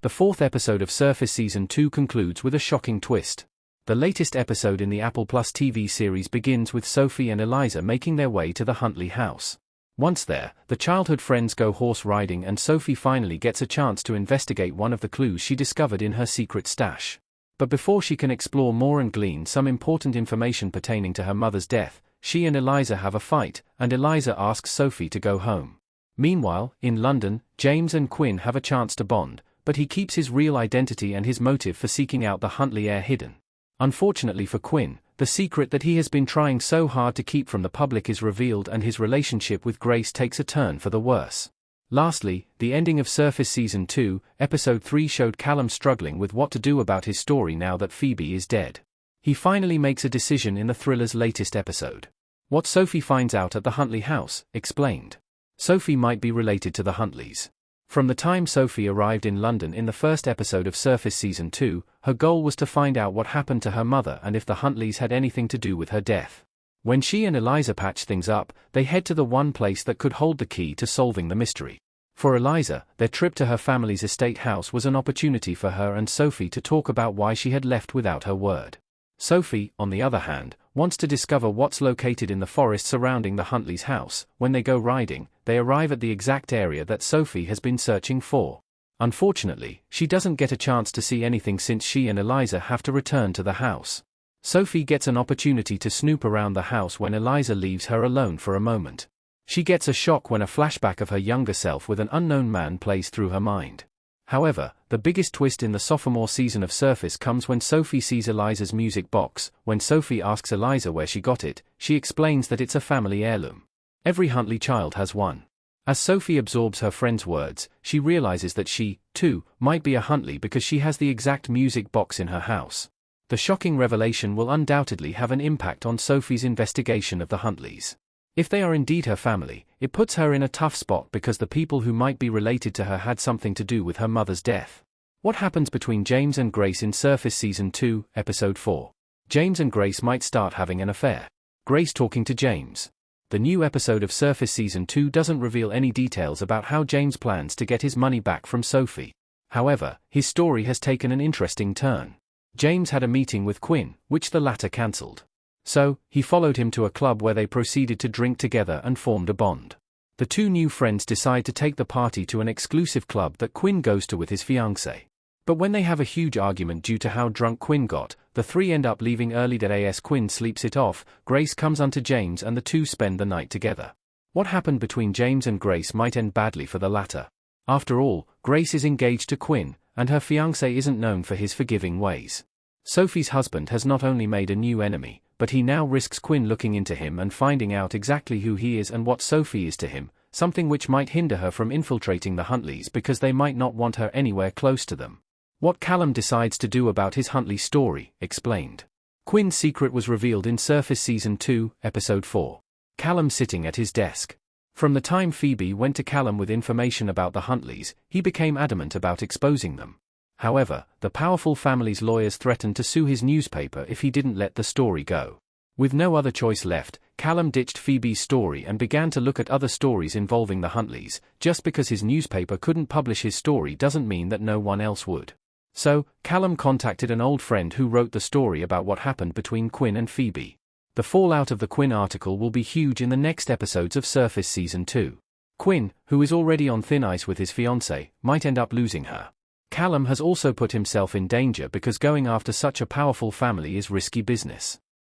The fourth episode of Surface Season 2 concludes with a shocking twist. The latest episode in the Apple Plus TV series begins with Sophie and Eliza making their way to the Huntley house. Once there, the childhood friends go horse riding and Sophie finally gets a chance to investigate one of the clues she discovered in her secret stash. But before she can explore more and glean some important information pertaining to her mother's death, she and Eliza have a fight, and Eliza asks Sophie to go home. Meanwhile, in London, James and Quinn have a chance to bond, but he keeps his real identity and his motive for seeking out the Huntley heir hidden. Unfortunately for Quinn, the secret that he has been trying so hard to keep from the public is revealed and his relationship with Grace takes a turn for the worse. Lastly, the ending of Surface Season 2, Episode 3 showed Callum struggling with what to do about his story now that Phoebe is dead. He finally makes a decision in the thriller's latest episode. What Sophie finds out at the Huntley house, explained. Sophie might be related to the Huntleys. From the time Sophie arrived in London in the first episode of Surface Season 2, her goal was to find out what happened to her mother and if the Huntleys had anything to do with her death. When she and Eliza patch things up, they head to the one place that could hold the key to solving the mystery. For Eliza, their trip to her family's estate house was an opportunity for her and Sophie to talk about why she had left without her word. Sophie, on the other hand, wants to discover what's located in the forest surrounding the Huntley's house. When they go riding, they arrive at the exact area that Sophie has been searching for. Unfortunately, she doesn't get a chance to see anything since she and Eliza have to return to the house. Sophie gets an opportunity to snoop around the house when Eliza leaves her alone for a moment. She gets a shock when a flashback of her younger self with an unknown man plays through her mind. However, the biggest twist in the sophomore season of Surface comes when Sophie sees Eliza's music box. When Sophie asks Eliza where she got it, she explains that it's a family heirloom. Every Huntley child has one. As Sophie absorbs her friend's words, she realizes that she, too, might be a Huntley because she has the exact music box in her house. The shocking revelation will undoubtedly have an impact on Sophie's investigation of the Huntleys. If they are indeed her family, it puts her in a tough spot because the people who might be related to her had something to do with her mother's death. What happens between James and Grace in Surface Season 2, Episode 4? James and Grace might start having an affair. Grace talking to James. The new episode of Surface Season 2 doesn't reveal any details about how James plans to get his money back from Sophie. However, his story has taken an interesting turn. James had a meeting with Quinn, which the latter cancelled. So, he followed him to a club where they proceeded to drink together and formed a bond. The two new friends decide to take the party to an exclusive club that Quinn goes to with his fiancée. But when they have a huge argument due to how drunk Quinn got, the three end up leaving early. As Quinn sleeps it off, Grace comes unto James and the two spend the night together. What happened between James and Grace might end badly for the latter. After all, Grace is engaged to Quinn, and her fiancé isn't known for his forgiving ways. Sophie's husband has not only made a new enemy, but he now risks Quinn looking into him and finding out exactly who he is and what Sophie is to him, something which might hinder her from infiltrating the Huntleys because they might not want her anywhere close to them. What Callum decides to do about his Huntley story, explained. Quinn's secret was revealed in Surface Season 2, Episode 4. Callum sitting at his desk. From the time Phoebe went to Callum with information about the Huntleys, he became adamant about exposing them. However, the powerful family's lawyers threatened to sue his newspaper if he didn't let the story go. With no other choice left, Callum ditched Phoebe's story and began to look at other stories involving the Huntleys. Just because his newspaper couldn't publish his story doesn't mean that no one else would. So, Callum contacted an old friend who wrote the story about what happened between Quinn and Phoebe. The fallout of the Quinn article will be huge in the next episodes of Surface Season 2. Quinn, who is already on thin ice with his fiancée, might end up losing her. Callum has also put himself in danger because going after such a powerful family is risky business.